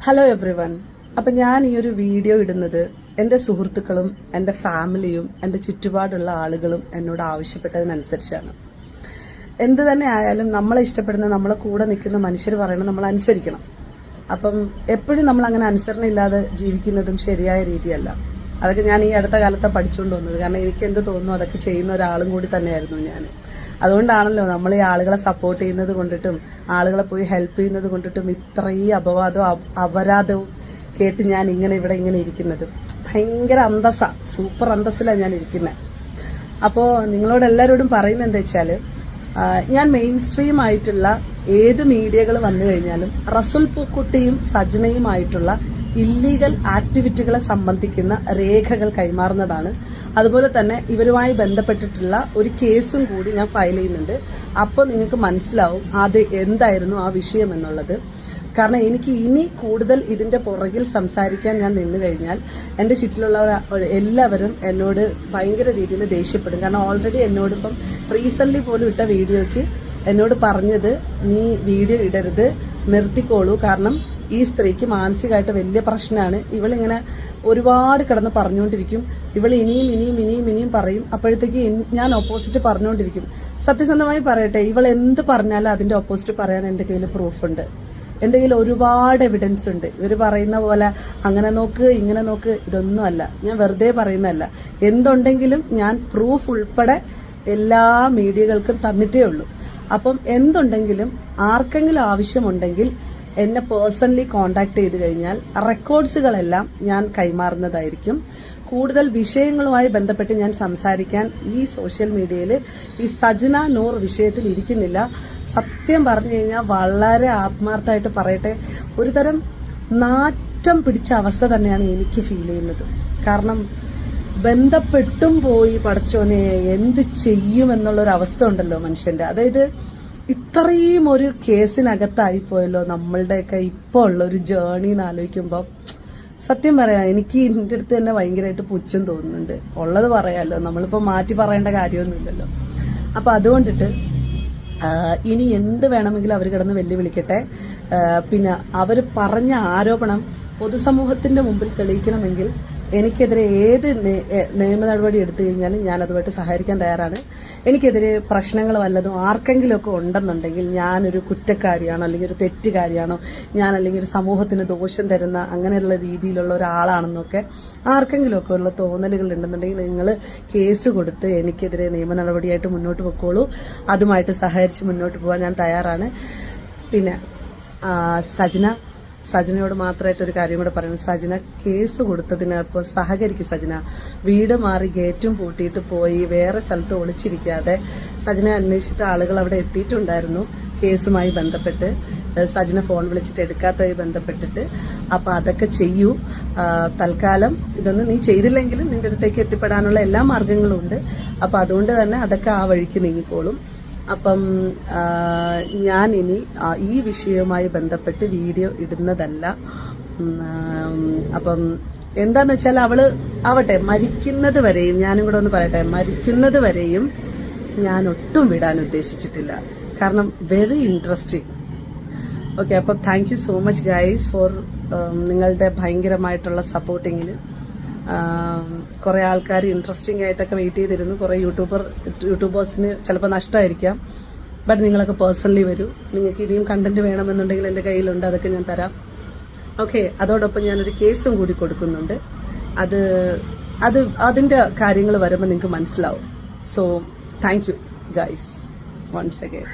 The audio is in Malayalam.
Hello everyone. അപ്പം ഞാൻ ഈ ഒരു വീഡിയോ ഇടുന്നത് എൻ്റെ സുഹൃത്തുക്കളും എൻ്റെ ഫാമിലിയും എൻ്റെ ചുറ്റുപാടുള്ള ആളുകളും എന്നോട് ആവശ്യപ്പെട്ടതിനനുസരിച്ചാണ്. എന്ത് തന്നെ ആയാലും നമ്മളെ ഇഷ്ടപ്പെടുന്ന നമ്മളെ കൂടെ നിൽക്കുന്ന മനുഷ്യർ പറയണം നമ്മൾ അനുസരിക്കണം. അപ്പം എപ്പോഴും നമ്മൾ അങ്ങനെ അനുസരണയില്ലാതെ ജീവിക്കുന്നതും ശരിയായ രീതിയല്ല. അതൊക്കെ ഞാൻ ഈ അടുത്ത കാലത്താണ് പഠിച്ചുകൊണ്ട് വന്നത്. കാരണം എനിക്ക് എന്ത് തോന്നുന്നു അതൊക്കെ ചെയ്യുന്ന ഒരാളും കൂടി തന്നെയായിരുന്നു ഞാൻ. അതുകൊണ്ടാണല്ലോ നമ്മൾ ഈ ആളുകളെ സപ്പോർട്ട് ചെയ്യുന്നത് കൊണ്ടിട്ടും ആളുകളെ പോയി ഹെൽപ്പ് ചെയ്യുന്നത് കൊണ്ടിട്ടും ഇത്രയും അപവാദവും അപരാധവും കേട്ട് ഞാൻ ഇവിടെ ഇങ്ങനെ ഇരിക്കുന്നത്. ഭയങ്കര സൂപ്പർ അന്തസ്സിലാണ് ഞാൻ ഇരിക്കുന്നത്. അപ്പോൾ നിങ്ങളോട് എല്ലാവരോടും പറയുന്നത് എന്താ വെച്ചാൽ, ഞാൻ മെയിൻ സ്ട്രീം ആയിട്ടുള്ള ഏത് മീഡിയകൾ വന്നു കഴിഞ്ഞാലും റസുൽ പൂക്കുട്ടിയും സജ്നയുമായിട്ടുള്ള ഇല്ലീഗൽ ആക്ടിവിറ്റികളെ സംബന്ധിക്കുന്ന രേഖകൾ കൈമാറുന്നതാണ്. അതുപോലെ തന്നെ ഇവരുമായി ബന്ധപ്പെട്ടിട്ടുള്ള ഒരു കേസും കൂടി ഞാൻ ഫയൽ ചെയ്യുന്നുണ്ട്. അപ്പോൾ നിങ്ങൾക്ക് മനസ്സിലാവും അത് എന്തായിരുന്നു ആ വിഷയം എന്നുള്ളത്. കാരണം എനിക്ക് ഇനി കൂടുതൽ ഇതിന്റെ പുറകിൽ സംസാരിക്കാൻ ഞാൻ നിന്നു കഴിഞ്ഞാൽ എൻ്റെ ചുറ്റിലുള്ള എല്ലാവരും എന്നോട് ഭയങ്കര രീതിയിൽ ദേഷ്യപ്പെടും. കാരണം ഓൾറെഡി എന്നോടിപ്പം റീസെന്റ് പോലും ഇട്ട വീഡിയോയ്ക്ക് എന്നോട് പറഞ്ഞത്, നീ വീഡിയോ ഇടരുത്, നിർത്തിക്കോളൂ, കാരണം ഈ സ്ത്രീക്ക് മാനസികമായിട്ട് വലിയ പ്രശ്നമാണ്. ഇവളിങ്ങനെ ഒരുപാട് കിടന്ന് പറഞ്ഞുകൊണ്ടിരിക്കും, ഇവൾ ഇനിയും പറയും. അപ്പോഴത്തേക്ക് ഞാൻ ഓപ്പോസിറ്റ് പറഞ്ഞുകൊണ്ടിരിക്കും. സത്യസന്ധമായി പറയട്ടെ, ഇവൾ എന്ത് പറഞ്ഞാലും അതിന്റെ ഓപ്പോസിറ്റ് പറയാൻ എൻ്റെ കയ്യിൽ പ്രൂഫുണ്ട്. എൻ്റെ കയ്യിൽ ഒരുപാട് എവിഡൻസ് ഉണ്ട്. ഇവർ പറയുന്ന പോലെ അങ്ങനെ നോക്ക് ഇങ്ങനെ നോക്ക് ഇതൊന്നുമല്ല, ഞാൻ വെറുതെ പറയുന്നതല്ല. എന്തുണ്ടെങ്കിലും ഞാൻ പ്രൂഫ് ഉൾപ്പെടെ എല്ലാ മീഡിയകൾക്കും തന്നിട്ടേ ഉള്ളൂ. അപ്പം എന്തുണ്ടെങ്കിലും ആർക്കെങ്കിലും ആവശ്യമുണ്ടെങ്കിൽ എന്നെ പേഴ്സണലി കോണ്ടാക്ട് ചെയ്ത് കഴിഞ്ഞാൽ റെക്കോർഡ്സുകളെല്ലാം ഞാൻ കൈമാറുന്നതായിരിക്കും. കൂടുതൽ വിഷയങ്ങളുമായി ബന്ധപ്പെട്ട് ഞാൻ സംസാരിക്കാൻ ഈ സോഷ്യൽ മീഡിയയിൽ ഈ സജ്ന നൂർ വിഷയത്തിൽ ഇരിക്കുന്നില്ല. സത്യം പറഞ്ഞു കഴിഞ്ഞാൽ വളരെ ആത്മാർത്ഥമായിട്ട് പറയട്ടെ, ഒരു തരം നാറ്റം പിടിച്ച അവസ്ഥ തന്നെയാണ് എനിക്ക് ഫീൽ ചെയ്യുന്നത്. കാരണം ബന്ധപ്പെട്ടും പോയി പടച്ചോനെ എന്ത് ചെയ്യുമെന്നുള്ളൊരവസ്ഥ ഉണ്ടല്ലോ മനുഷ്യന്റെ. അതായത് ഇത്രയും ഒരു കേസിനകത്തായി പോയല്ലോ നമ്മളുടെയൊക്കെ ഇപ്പോൾ ഉള്ള ഒരു ജേർണി എന്ന് ആലോചിക്കുമ്പോൾ സത്യം പറയാം, എനിക്ക് എൻ്റെ അടുത്ത് തന്നെ ഭയങ്കരമായിട്ട് പുച്ഛം തോന്നുന്നുണ്ട്. ഉള്ളത് പറയാമല്ലോ, നമ്മളിപ്പോൾ മാറ്റി പറയേണ്ട കാര്യമൊന്നുമില്ലല്ലോ. അപ്പം അതുകൊണ്ടിട്ട് ഇനി എന്ത് വേണമെങ്കിലും അവർ കിടന്ന് വെല്ലുവിളിക്കട്ടെ. പിന്നെ അവർ പറഞ്ഞ ആരോപണം പൊതുസമൂഹത്തിന്റെ മുമ്പിൽ തെളിയിക്കണമെങ്കിൽ എനിക്കെതിരെ ഏത് നിയമ നടപടി എടുത്തു കഴിഞ്ഞാലും ഞാൻ അതുമായിട്ട് സഹകരിക്കാൻ തയ്യാറാണ്. എനിക്കെതിരെ പ്രശ്നങ്ങൾ വല്ലതും ആർക്കെങ്കിലുമൊക്കെ ഉണ്ടെന്നുണ്ടെങ്കിൽ ഞാനൊരു കുറ്റക്കാരിയാണോ അല്ലെങ്കിൽ ഒരു തെറ്റുകാരിയാണോ, ഞാൻ അല്ലെങ്കിൽ ഒരു സമൂഹത്തിന് ദോഷം തരുന്ന അങ്ങനെയുള്ള രീതിയിലുള്ള ഒരാളാണെന്നൊക്കെ ആർക്കെങ്കിലുമൊക്കെ ഉള്ള തോന്നലുകൾ ഉണ്ടെന്നുണ്ടെങ്കിൽ നിങ്ങൾ കേസ് കൊടുത്ത് എനിക്കെതിരെ നിയമ നടപടിയായിട്ട് മുന്നോട്ട് പോയിക്കോളൂ. അതുമായിട്ട് സഹകരിച്ച് മുന്നോട്ട് പോകാൻ ഞാൻ തയ്യാറാണ്. പിന്നെ സജനയോട് മാത്രമായിട്ടൊരു കാര്യം കൂടെ പറയുന്നത്, സജന കേസ് കൊടുത്തതിനപ്പോൾ സഹകരിക്കും. സജന വീട് മാറി ഗേറ്റും പൂട്ടിയിട്ട് പോയി വേറെ സ്ഥലത്ത് ഒളിച്ചിരിക്കാതെ സജന അന്വേഷിച്ചിട്ട് ആളുകൾ അവിടെ എത്തിയിട്ടുണ്ടായിരുന്നു കേസുമായി ബന്ധപ്പെട്ട്. സജന ഫോൺ വിളിച്ചിട്ട് എടുക്കാത്തതുമായി ബന്ധപ്പെട്ടിട്ട്. അപ്പം അതൊക്കെ ചെയ്യൂ. തൽക്കാലം ഇതൊന്നും നീ ചെയ്തില്ലെങ്കിലും നിന്റെ അടുത്തേക്ക് എത്തിപ്പെടാനുള്ള എല്ലാ മാർഗങ്ങളും ഉണ്ട്. അപ്പം അതുകൊണ്ട് തന്നെ അതൊക്കെ ആ വഴിക്ക് നീങ്ങിക്കോളും. അപ്പം ഞാനിനി ഈ വിഷയവുമായി ബന്ധപ്പെട്ട് വീഡിയോ ഇടുന്നതല്ല. അപ്പം എന്താന്ന് വെച്ചാൽ ആവട്ടെ, മരിക്കുന്നത് വരെയും, ഞാനും കൂടെ ഒന്ന് പറയട്ടെ, മരിക്കുന്നത് വരെയും ഞാൻ ഒട്ടും വിടാൻ ഉദ്ദേശിച്ചിട്ടില്ല. കാരണം വെരി ഇൻട്രസ്റ്റിംഗ്. ഓക്കെ, അപ്പം thank you so much guys for നിങ്ങളുടെ ഭയങ്കരമായിട്ടുള്ള സപ്പോർട്ടിങ്ങിന്. കുറേ ആൾക്കാർ ഇൻട്രസ്റ്റിംഗ് ആയിട്ടൊക്കെ വെയിറ്റ് ചെയ്തിരുന്നു. കുറേ യൂട്യൂബേഴ്സിന് ചിലപ്പോൾ നഷ്ടമായിരിക്കാം. ബട്ട് നിങ്ങളൊക്കെ പേഴ്സണലി വരൂ. നിങ്ങൾക്ക് ഇനിയും കണ്ടന്റ് വേണമെന്നുണ്ടെങ്കിൽ എൻ്റെ കയ്യിലുണ്ട്, അതൊക്കെ ഞാൻ തരാം. ഓക്കെ, അതോടൊപ്പം ഞാനൊരു കേസും കൂടി കൊടുക്കുന്നുണ്ട്. അതിൻ്റെ കാര്യങ്ങൾ വരുമ്പോൾ നിങ്ങൾക്ക് മനസ്സിലാവും. So thank you guys once again.